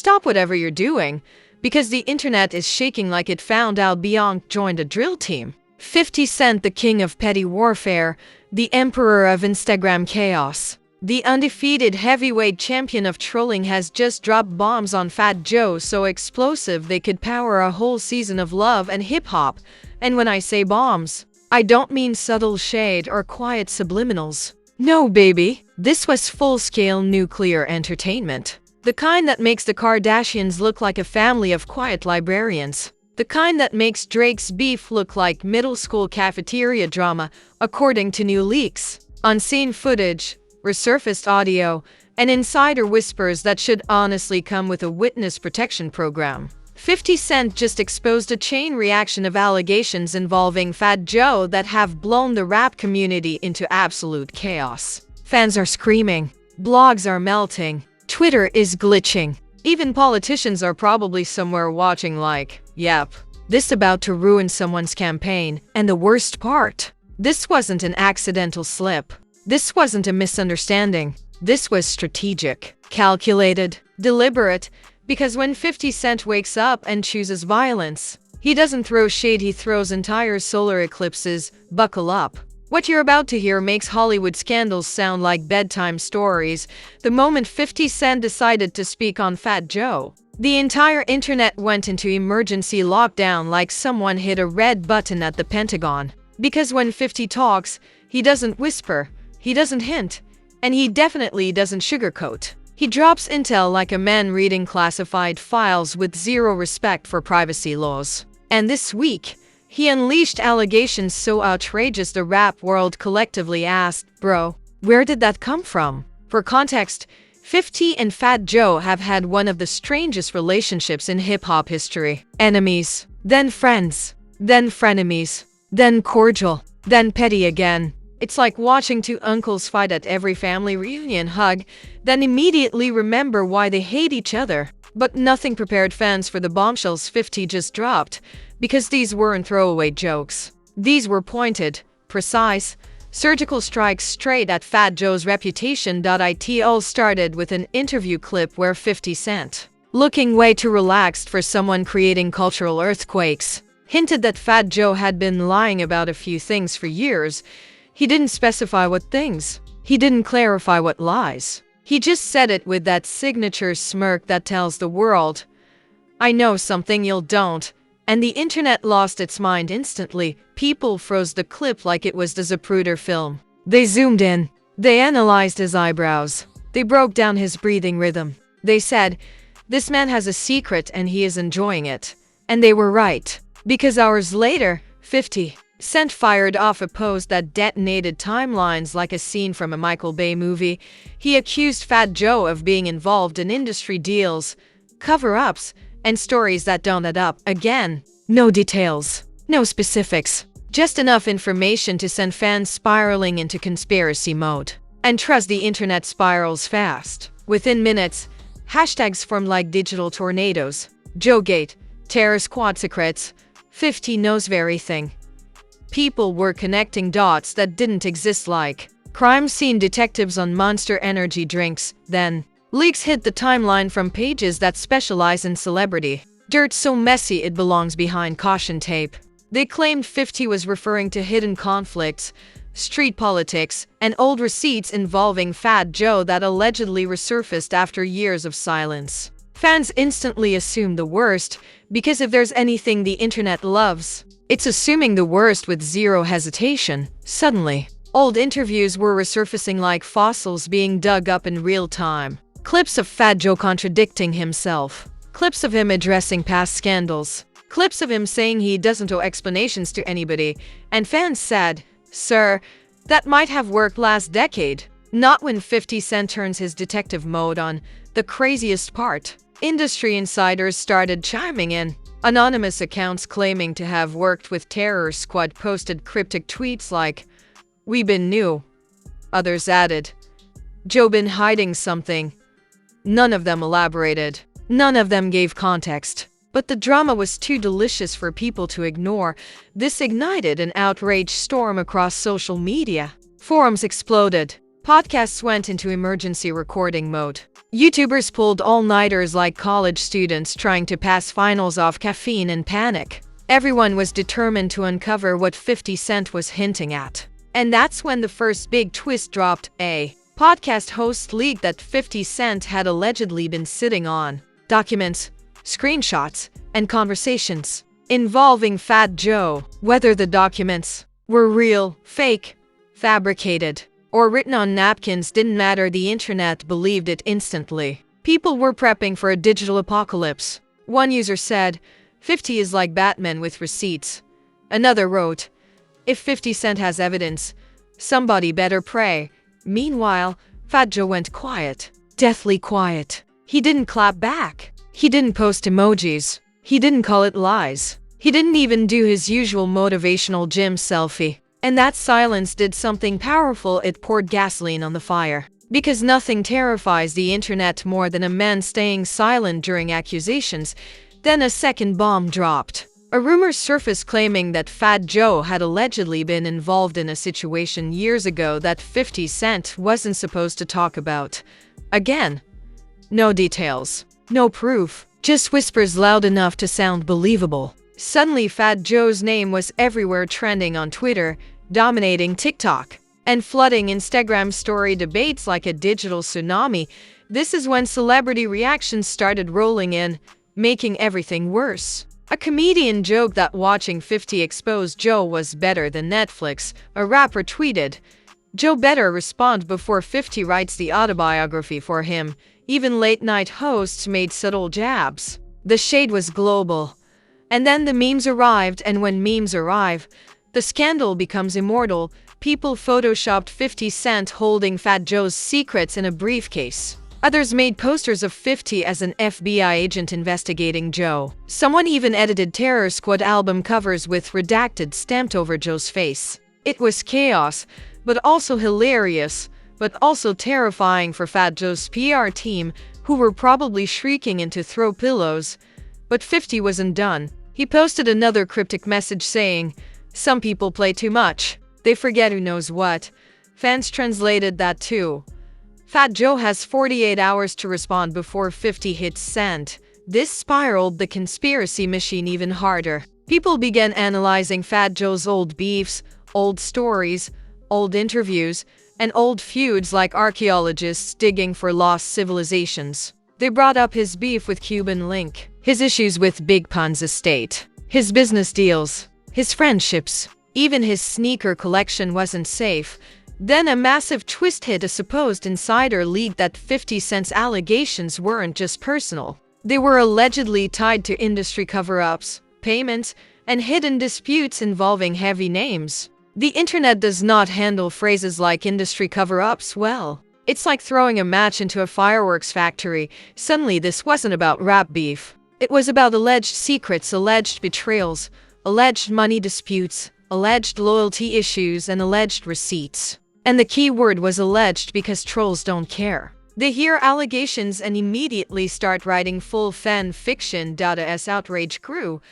Stop whatever you're doing, because the internet is shaking like it found out Beyonce joined a drill team. 50 Cent, the king of petty warfare, the emperor of Instagram chaos, the undefeated heavyweight champion of trolling, has just dropped bombs on FatJoe so explosive they could power a whole season of Love and Hip Hop. And when I say bombs, I don't mean subtle shade or quiet subliminals. No, baby, this was full-scale nuclear entertainment. The kind that makes the Kardashians look like a family of quiet librarians. The kind that makes Drake's beef look like middle school cafeteria drama, according to new leaks, unseen footage, resurfaced audio, and insider whispers that should honestly come with a witness protection program. 50 Cent just exposed a chain reaction of allegations involving FatJoe that have blown the rap community into absolute chaos. Fans are screaming, blogs are melting, Twitter is glitching. Even politicians are probably somewhere watching like, yep, this about to ruin someone's campaign. And the worst part, this wasn't an accidental slip. This wasn't a misunderstanding. This was strategic, calculated, deliberate, because when 50 Cent wakes up and chooses violence, he doesn't throw shade, he throws entire solar eclipses. Buckle up. What you're about to hear makes Hollywood scandals sound like bedtime stories. The moment 50 Cent decided to speak on FatJoe, the entire internet went into emergency lockdown like someone hit a red button at the Pentagon. Because when 50 talks, he doesn't whisper, he doesn't hint, and he definitely doesn't sugarcoat. He drops intel like a man reading classified files with zero respect for privacy laws. And this week, he unleashed allegations so outrageous the rap world collectively asked, bro, where did that come from? For context, 50 and FatJoe have had one of the strangest relationships in hip-hop history. Enemies, then friends, then frenemies, then cordial, then petty again. It's like watching two uncles fight at every family reunion, hug, then immediately remember why they hate each other. But nothing prepared fans for the bombshells 50 just dropped, because these weren't throwaway jokes. These were pointed, precise, surgical strikes straight at FatJoe's reputation. It all started with an interview clip where 50 Cent, looking way too relaxed for someone creating cultural earthquakes, hinted that FatJoe had been lying about a few things for years. He didn't specify what things. He didn't clarify what lies. He just said it with that signature smirk that tells the world, I know something you don't. And the internet lost its mind instantly. People froze the clip like it was the Zapruder film. They zoomed in. They analyzed his eyebrows. They broke down his breathing rhythm. They said, this man has a secret and he is enjoying it. And they were right. Because hours later, 50 Cent fired off a post that detonated timelines like a scene from a Michael Bay movie. He accused FatJoe of being involved in industry deals, cover-ups, and stories that don't add up. Again, no details, no specifics, just enough information to send fans spiraling into conspiracy mode. And trust, the internet spirals fast. Within minutes, hashtags formed like digital tornadoes. Joegate, TerrorSquad secrets, 50 knows everything. People were connecting dots that didn't exist, like crime scene detectives on Monster Energy drinks. Then, leaks hit the timeline from pages that specialize in celebrity dirt so messy it belongs behind caution tape. They claimed 50 was referring to hidden conflicts, street politics, and old receipts involving FatJoe that allegedly resurfaced after years of silence. Fans instantly assumed the worst, because if there's anything the internet loves, it's assuming the worst with zero hesitation. Suddenly, old interviews were resurfacing like fossils being dug up in real time. Clips of FatJoe contradicting himself. Clips of him addressing past scandals. Clips of him saying he doesn't owe explanations to anybody. And fans said, sir, that might have worked last decade. Not when 50 Cent turns his detective mode on. The craziest part, industry insiders started chiming in. Anonymous accounts claiming to have worked with TerrorSquad posted cryptic tweets like, "We been knew." Others added, "Joe been hiding something." None of them elaborated. None of them gave context. But the drama was too delicious for people to ignore. This ignited an outrage storm across social media. Forums exploded. Podcasts went into emergency recording mode. YouTubers pulled all-nighters like college students trying to pass finals off caffeine and panic. Everyone was determined to uncover what 50 Cent was hinting at. And that's when the first big twist dropped. A podcast host leaked that 50 Cent had allegedly been sitting on documents, screenshots, and conversations involving FatJoe. Whether the documents were real, fake, fabricated, or written on napkins didn't matter. The internet believed it instantly. People were prepping for a digital apocalypse. One user said, 50 is like Batman with receipts. Another wrote, if 50 Cent has evidence, somebody better pray. Meanwhile, FatJoe went quiet. Deathly quiet. He didn't clap back. He didn't post emojis. He didn't call it lies. He didn't even do his usual motivational gym selfie. And that silence did something powerful. It poured gasoline on the fire. Because nothing terrifies the internet more than a man staying silent during accusations. Then a second bomb dropped. A rumor surfaced claiming that FatJoe had allegedly been involved in a situation years ago that 50 Cent wasn't supposed to talk about. Again, no details, no proof, just whispers loud enough to sound believable. Suddenly, FatJoe's name was everywhere, trending on Twitter, dominating TikTok, and flooding Instagram story debates like a digital tsunami. This is when celebrity reactions started rolling in, making everything worse. A comedian joked that watching 50 expose Joe was better than Netflix. A rapper tweeted, Joe better respond before 50 writes the autobiography for him. Even late-night hosts made subtle jabs. The shade was global. And then the memes arrived, and when memes arrive, the scandal becomes immortal. People photoshopped 50 Cent holding FatJoe's secrets in a briefcase. Others made posters of 50 as an FBI agent investigating Joe. Someone even edited TerrorSquad album covers with redacted stamped over Joe's face. It was chaos, but also hilarious, but also terrifying for FatJoe's PR team, who were probably shrieking into throw pillows. But 50 wasn't done. He posted another cryptic message saying, some people play too much. They forget who knows what. Fans translated that too. FatJoe has 48 hours to respond before 50 hits send. This spiraled the conspiracy machine even harder. People began analyzing FatJoe's old beefs, old stories, old interviews, and old feuds like archaeologists digging for lost civilizations. They brought up his beef with Cuban Link, his issues with Big Pun's estate, his business deals, his friendships. Even his sneaker collection wasn't safe. Then a massive twist hit. A supposed insider leaked that 50 Cent's allegations weren't just personal. They were allegedly tied to industry cover-ups, payments, and hidden disputes involving heavy names. The internet does not handle phrases like industry cover-ups well. It's like throwing a match into a fireworks factory. Suddenly, this wasn't about RapBeef. It was about alleged secrets, alleged betrayals, alleged money disputes, alleged loyalty issues, and alleged receipts. And the key word was alleged because trolls don't care. They hear allegations and immediately start writing full fan fiction. As outrage grew,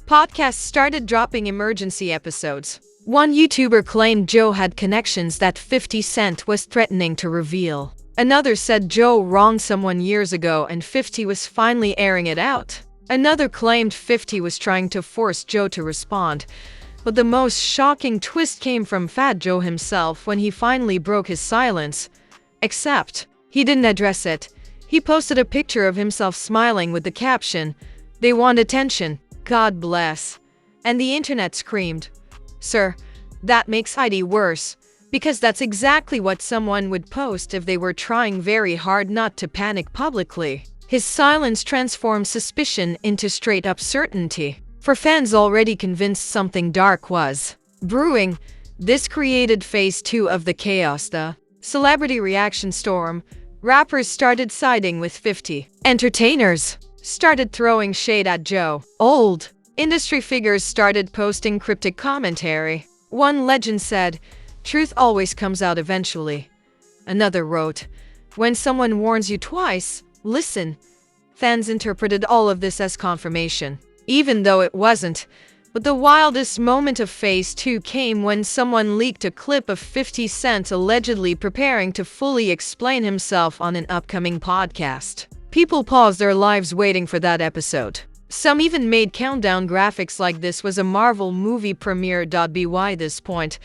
podcasts started dropping emergency episodes. One YouTuber claimed Joe had connections that 50 Cent was threatening to reveal. Another said Joe wronged someone years ago and 50 was finally airing it out. Another claimed 50 was trying to force Joe to respond. But the most shocking twist came from FatJoe himself when he finally broke his silence. Except, he didn't address it. He posted a picture of himself smiling with the caption, "They want attention. God bless." And the internet screamed. Sir, that makes ID worse. Because that's exactly what someone would post if they were trying very hard not to panic publicly. His silence transformed suspicion into straight-up certainty. For fans already convinced something dark was brewing, this created phase 2 of the chaos. The celebrity reaction storm. Rappers started siding with 50. Entertainers started throwing shade at Joe. Old industry figures started posting cryptic commentary. One legend said, "Truth always comes out eventually." Another wrote, "When someone warns you twice, listen." Fans interpreted all of this as confirmation. Even though it wasn't, But the wildest moment of Phase 2 came when someone leaked a clip of 50 Cent allegedly preparing to fully explain himself on an upcoming podcast. People paused their lives waiting for that episode. Some even made countdown graphics like this was a Marvel movie premiere. By this point,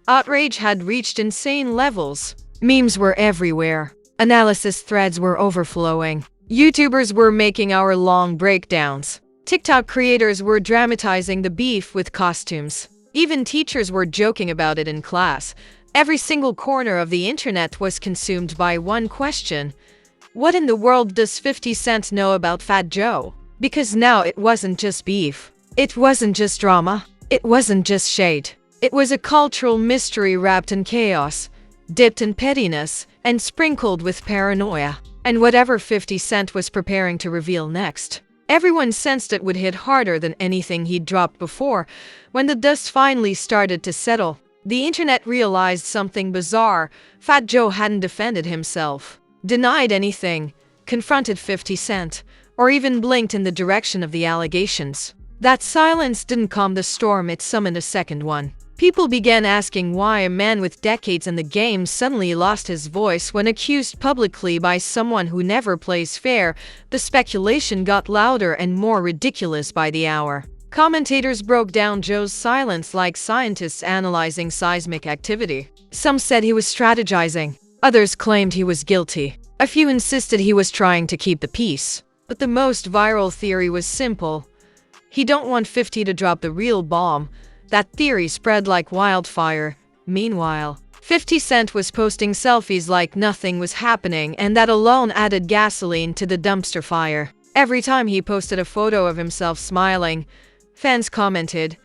outrage had reached insane levels. Memes were everywhere. Analysis threads were overflowing. YouTubers were making hour-long breakdowns. TikTok creators were dramatizing the beef with costumes. Even teachers were joking about it in class. Every single corner of the internet was consumed by one question. What in the world does 50 Cent know about FatJoe? Because now it wasn't just beef. It wasn't just drama. It wasn't just shade. It was a cultural mystery wrapped in chaos, dipped in pettiness, and sprinkled with paranoia. And whatever 50 Cent was preparing to reveal next, everyone sensed it would hit harder than anything he'd dropped before. When the dust finally started to settle, the internet realized something bizarre. FatJoe hadn't defended himself, denied anything, confronted 50 Cent, or even blinked in the direction of the allegations. That silence didn't calm the storm, it summoned a second one. People began asking why a man with decades in the game suddenly lost his voice when accused publicly by someone who never plays fair. The speculation got louder and more ridiculous by the hour. Commentators broke down Joe's silence like scientists analyzing seismic activity. Some said he was strategizing. Others claimed he was guilty. A few insisted he was trying to keep the peace. But the most viral theory was simple. He don't want 50 to drop the real bomb. That theory spread like wildfire. Meanwhile, 50 Cent was posting selfies like nothing was happening, and that alone added gasoline to the dumpster fire. Every time he posted a photo of himself smiling, fans commented,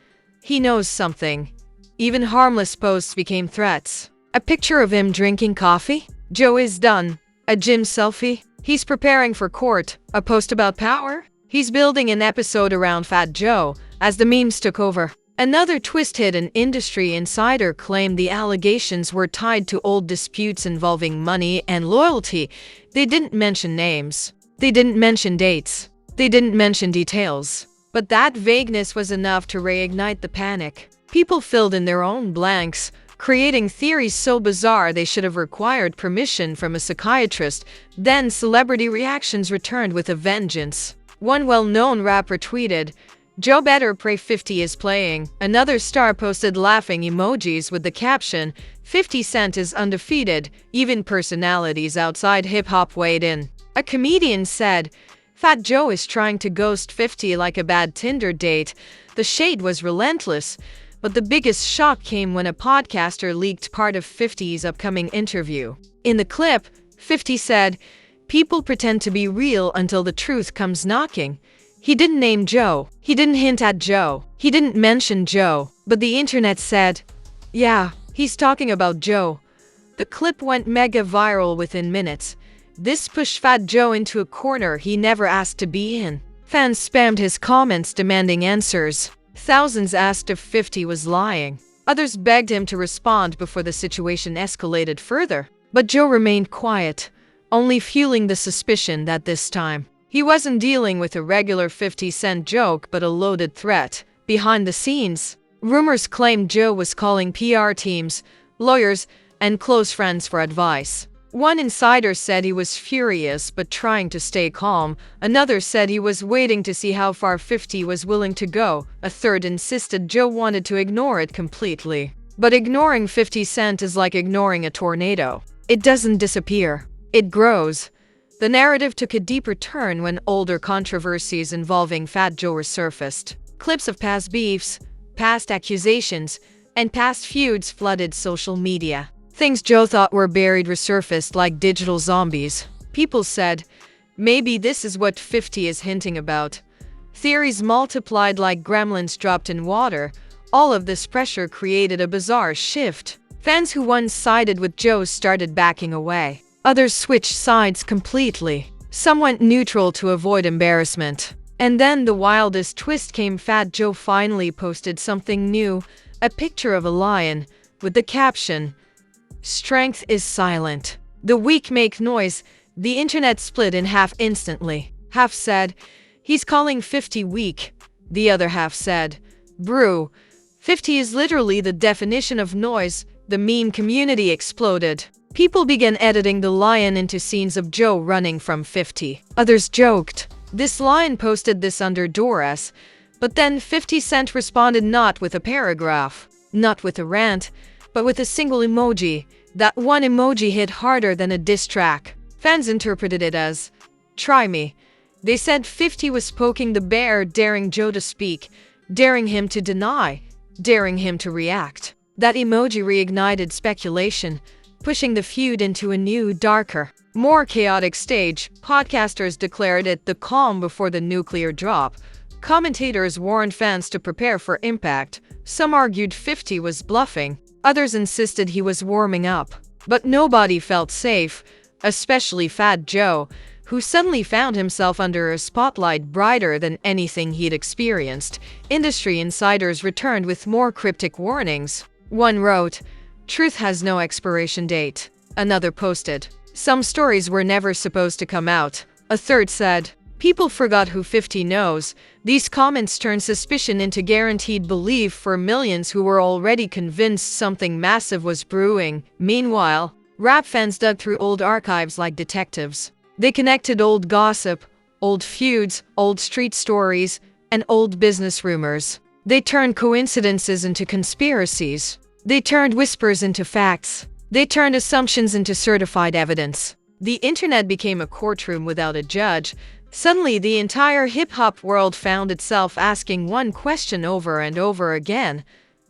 "He knows something." Even harmless posts became threats. A picture of him drinking coffee? Joe is done. A gym selfie? He's preparing for court. A post about power? He's building an episode around FatJoe. As the memes took over, another twist hit. An industry insider claimed the allegations were tied to old disputes involving money and loyalty. They didn't mention names. They didn't mention dates. They didn't mention details. But that vagueness was enough to reignite the panic. People filled in their own blanks, creating theories so bizarre they should have required permission from a psychiatrist. Then celebrity reactions returned with a vengeance. One well-known rapper tweeted, "Joe better pray 50 is playing." Another star posted laughing emojis with the caption, "50 Cent is undefeated." Even personalities outside hip-hop weighed in. A comedian said, "FatJoe is trying to ghost 50 like a bad Tinder date." The shade was relentless, but the biggest shock came when a podcaster leaked part of 50's upcoming interview. In the clip, 50 said, "People pretend to be real until the truth comes knocking." He didn't name Joe. He didn't hint at Joe. He didn't mention Joe. But the internet said, "Yeah, he's talking about Joe." The clip went mega viral within minutes. This pushed FatJoe into a corner he never asked to be in. Fans spammed his comments demanding answers. Thousands asked if 50 was lying. Others begged him to respond before the situation escalated further. But Joe remained quiet, only fueling the suspicion that this time he wasn't dealing with a regular 50 Cent joke but a loaded threat. Behind the scenes, rumors claimed Joe was calling PR teams, lawyers, and close friends for advice. One insider said he was furious but trying to stay calm. Another said he was waiting to see how far 50 was willing to go. A third insisted Joe wanted to ignore it completely. But ignoring 50 Cent is like ignoring a tornado. It doesn't disappear. It grows. The narrative took a deeper turn when older controversies involving FatJoe resurfaced. Clips of past beefs, past accusations, and past feuds flooded social media. Things Joe thought were buried resurfaced like digital zombies. People said, "Maybe this is what 50 is hinting about." Theories multiplied like gremlins dropped in water. All of this pressure created a bizarre shift. Fans who once sided with Joe started backing away. Others switched sides completely. Some went neutral to avoid embarrassment. And then the wildest twist came. FatJoe finally posted something new, a picture of a lion, with the caption, "Strength is silent. The weak make noise." The internet split in half instantly. Half said, "He's calling 50 weak." The other half said, Brew. 50 is literally the definition of noise. The meme community exploded. People began editing the lion into scenes of Joe running from 50. Others joked, "This lion posted this under Doris." But then 50 Cent responded not with a paragraph, not with a rant, but with a single emoji. That one emoji hit harder than a diss track. Fans interpreted it as, "Try me." They said 50 was poking the bear, daring Joe to speak, daring him to deny, daring him to react. That emoji reignited speculation, pushing the feud into a new, darker, more chaotic stage. Podcasters declared it the calm before the nuclear drop. Commentators warned fans to prepare for impact. Some argued 50 was bluffing. Others insisted he was warming up. But nobody felt safe, especially FatJoe, who suddenly found himself under a spotlight brighter than anything he'd experienced. Industry insiders returned with more cryptic warnings. One wrote, "Truth has no expiration date." Another posted, "Some stories were never supposed to come out." A third said, "People forgot who 50 knows." These comments turned suspicion into guaranteed belief for millions who were already convinced something massive was brewing. Meanwhile, rap fans dug through old archives like detectives. They connected old gossip, old feuds, old street stories, and old business rumors. They turned coincidences into conspiracies. They turned whispers into facts. They turned assumptions into certified evidence. The internet became a courtroom without a judge. Suddenly, the entire hip-hop world found itself asking one question over and over again.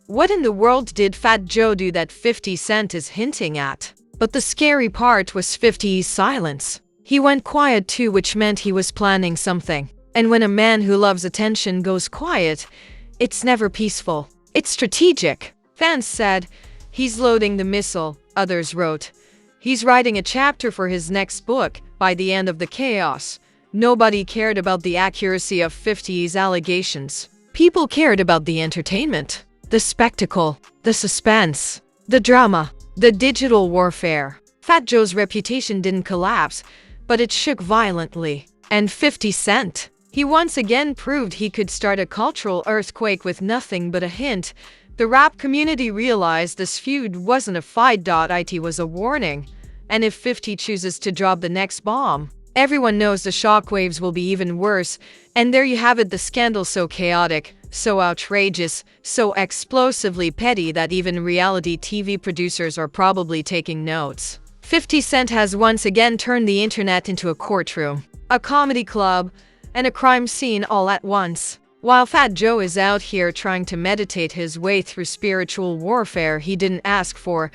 What in the world did FatJoe do that 50 Cent is hinting at? But the scary part was 50's silence. He went quiet too, which meant he was planning something. And when a man who loves attention goes quiet, it's never peaceful. It's strategic. Fans said, "He's loading the missile." Others wrote, "He's writing a chapter for his next book." By the end of the chaos, nobody cared about the accuracy of 50's allegations. People cared about the entertainment, the spectacle, the suspense, the drama, the digital warfare. FatJoe's reputation didn't collapse, but it shook violently. And 50 Cent? He once again proved he could start a cultural earthquake with nothing but a hint. The rap community realized this feud wasn't a fight. It was a warning. And if 50 chooses to drop the next bomb, everyone knows the shockwaves will be even worse. And there you have it, the scandal so chaotic, so outrageous, so explosively petty that even reality TV producers are probably taking notes. 50 Cent has once again turned the internet into a courtroom, a comedy club, and a crime scene all at once. While FatJoe is out here trying to meditate his way through spiritual warfare he didn't ask for.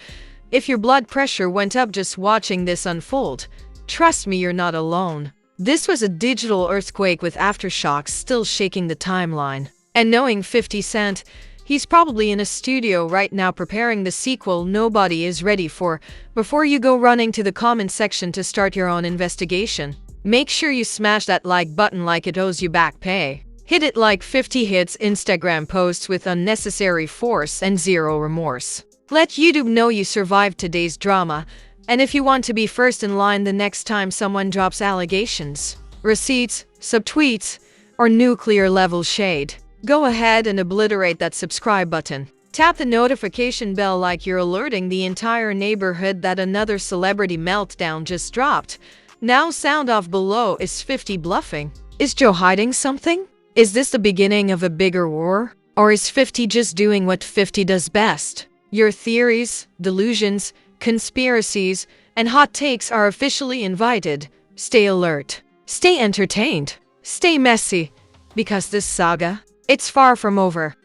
If your blood pressure went up just watching this unfold, trust me, you're not alone. This was a digital earthquake with aftershocks still shaking the timeline. And knowing 50 Cent, he's probably in a studio right now preparing the sequel nobody is ready for. Before you go running to the comment section to start your own investigation, make sure you smash that like button like it owes you back pay. Hit it like 50 hits Instagram posts with unnecessary force and zero remorse. Let YouTube know you survived today's drama, and if you want to be first in line the next time someone drops allegations, receipts, subtweets, or nuclear level shade, go ahead and obliterate that subscribe button. Tap the notification bell like you're alerting the entire neighborhood that another celebrity meltdown just dropped. Now sound off below. Is 50 bluffing? Is Joe hiding something? Is this the beginning of a bigger war? Or is 50 just doing what 50 does best? Your theories, delusions, conspiracies, and hot takes are officially invited. Stay alert. Stay entertained. Stay messy. Because this saga, it's far from over.